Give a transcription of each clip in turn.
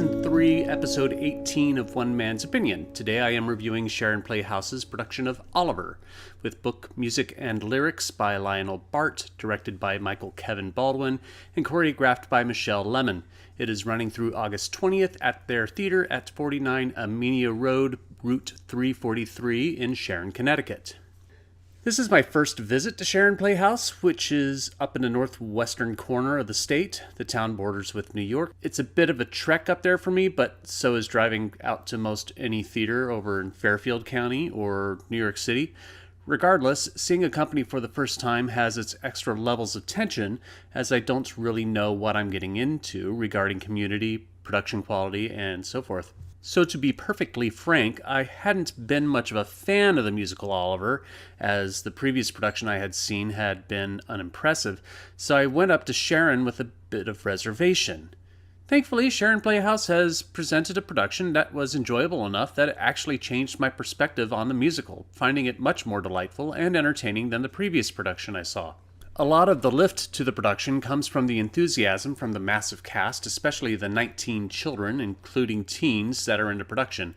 Season 3, Episode 18 of One Man's Opinion. Today I am reviewing Sharon Playhouse's production of Oliver, with book, music, and lyrics by Lionel Bart, directed by Michael Kevin Baldwin, and choreographed by Michelle Lemon. It is running through August 20th at their theater at 49 Amenia Road, Route 343 in Sharon, Connecticut. This is my first visit to Sharon Playhouse, which is up in the northwestern corner of the state. The town borders with New York. It's a bit of a trek up there for me, but so is driving out to most any theater over in Fairfield County or New York City. Regardless, seeing a company for the first time has its extra levels of tension, as I don't really know what I'm getting into regarding community, production quality, and so forth. So to be perfectly frank, I hadn't been much of a fan of the musical Oliver, as the previous production I had seen had been unimpressive, so I went up to Sharon with a bit of reservation. Thankfully, Sharon Playhouse has presented a production that was enjoyable enough that it actually changed my perspective on the musical, finding it much more delightful and entertaining than the previous production I saw. A lot of the lift to the production comes from the enthusiasm from the massive cast, especially the 19 children, including teens, that are in the production.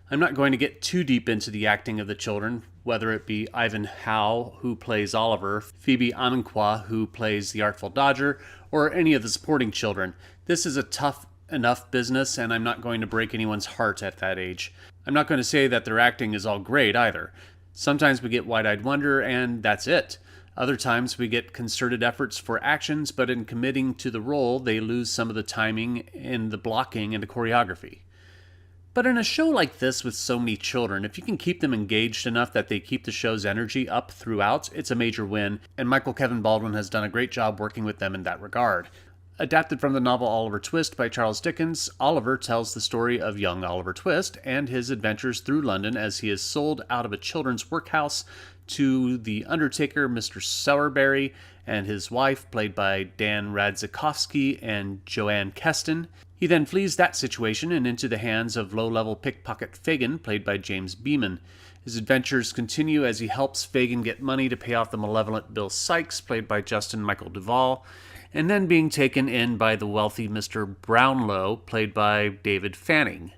I'm not going to get too deep into the acting of the children, whether it be Ivan Howe, who plays Oliver, Phoebe Amenqua, who plays the Artful Dodger, or any of the supporting children. This is a tough enough business, and I'm not going to break anyone's heart at that age. I'm not going to say that their acting is all great either. Sometimes we get wide-eyed wonder, and that's it. Other times we get concerted efforts for actions, but in committing to the role, they lose some of the timing in the blocking and the choreography. But in a show like this with so many children, if you can keep them engaged enough that they keep the show's energy up throughout, it's a major win, and Michael Kevin Baldwin has done a great job working with them in that regard. Adapted from the novel Oliver Twist by Charles Dickens, Oliver tells the story of young Oliver Twist and his adventures through London as he is sold out of a children's workhouse to the undertaker, Mr. Sowerberry, and his wife, played by Dan Radzikowski and Joanne Keston. He then flees that situation and into the hands of low-level pickpocket Fagin, played by James Beaman. His adventures continue as he helps Fagin get money to pay off the malevolent Bill Sykes, played by Justin Michael Duvall, and then being taken in by the wealthy Mr. Brownlow, played by David Fanning.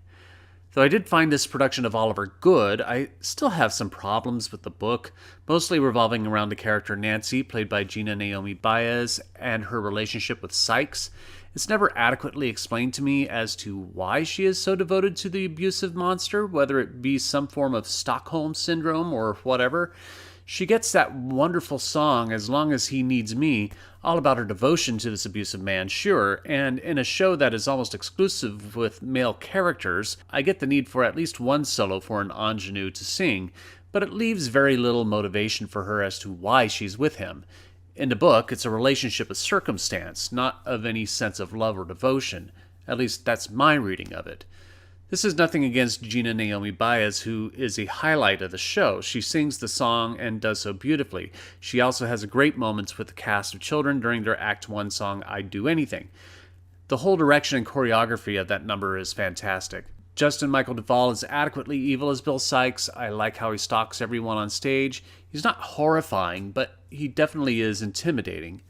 Though I did find this production of Oliver good, I still have some problems with the book, mostly revolving around the character Nancy, played by Gina Naomi Baez, and her relationship with Sykes. It's never adequately explained to me as to why she is so devoted to the abusive monster, whether it be some form of Stockholm Syndrome or whatever. She gets that wonderful song, As Long as He Needs Me, all about her devotion to this abusive man, sure, and in a show that is almost exclusive with male characters, I get the need for at least one solo for an ingenue to sing, but it leaves very little motivation for her as to why she's with him. In the book, it's a relationship of circumstance, not of any sense of love or devotion. At least that's my reading of it. This is nothing against Gina Naomi Baez, who is a highlight of the show. She sings the song and does so beautifully. She also has great moments with the cast of children during their Act 1 song, I'd Do Anything. The whole direction and choreography of that number is fantastic. Justin Michael Duvall is adequately evil as Bill Sykes. I like how he stalks everyone on stage. He's not horrifying, but he definitely is intimidating.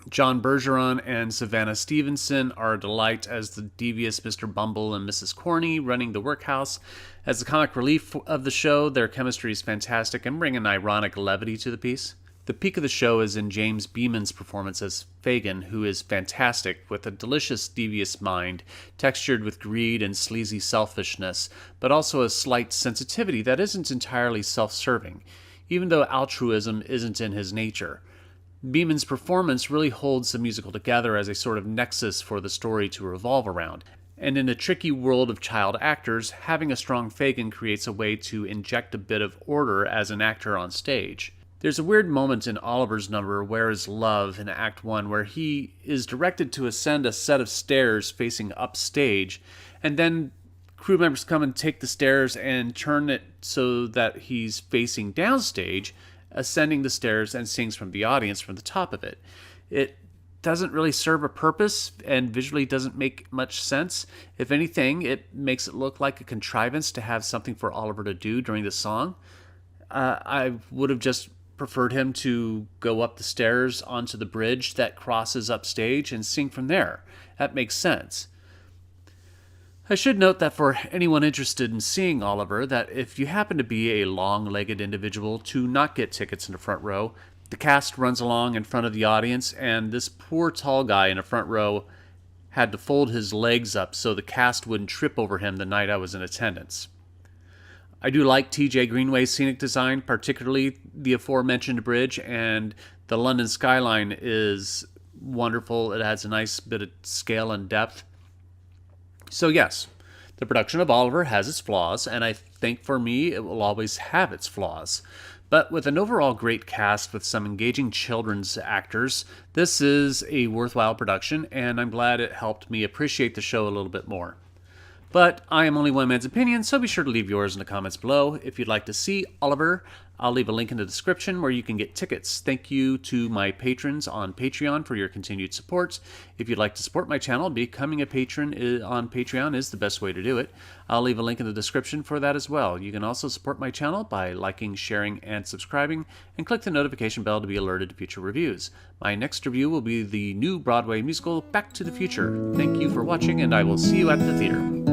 John Bergeron and Savannah Stevenson are a delight as the devious Mr. Bumble and Mrs. Corney running the workhouse. As the comic relief of the show, their chemistry is fantastic and bring an ironic levity to the piece. The peak of the show is in James Beaman's performance as Fagin, who is fantastic, with a delicious, devious mind, textured with greed and sleazy selfishness, but also a slight sensitivity that isn't entirely self-serving, even though altruism isn't in his nature. Beaman's performance really holds the musical together as a sort of nexus for the story to revolve around. And in a tricky world of child actors, having a strong Fagin creates a way to inject a bit of order as an actor on stage. There's a weird moment in Oliver's number, Where Is Love, in Act 1, where he is directed to ascend a set of stairs facing upstage, and then crew members come and take the stairs and turn it so that he's facing downstage, ascending the stairs, and sings from the audience from the top of it. It doesn't really serve a purpose and visually doesn't make much sense. If anything, it makes it look like a contrivance to have something for Oliver to do during the song. I would have just preferred him to go up the stairs onto the bridge that crosses upstage and sing from there. That makes sense. I should note that for anyone interested in seeing Oliver, that if you happen to be a long-legged individual to not get tickets in the front row, the cast runs along in front of the audience, and this poor tall guy in the front row had to fold his legs up so the cast wouldn't trip over him the night I was in attendance. I do like TJ Greenway's scenic design, particularly the aforementioned bridge, and the London skyline is wonderful. It adds a nice bit of scale and depth. So yes, the production of Oliver has its flaws, and I think for me it will always have its flaws. But with an overall great cast with some engaging children's actors, this is a worthwhile production, and I'm glad it helped me appreciate the show a little bit more. But I am only one man's opinion, so be sure to leave yours in the comments below. If you'd like to see Oliver, I'll leave a link in the description where you can get tickets. Thank you to my patrons on Patreon for your continued support. If you'd like to support my channel, becoming a patron on Patreon is the best way to do it. I'll leave a link in the description for that as well. You can also support my channel by liking, sharing, and subscribing, and click the notification bell to be alerted to future reviews. My next review will be the new Broadway musical, Back to the Future. Thank you for watching, and I will see you at the theater.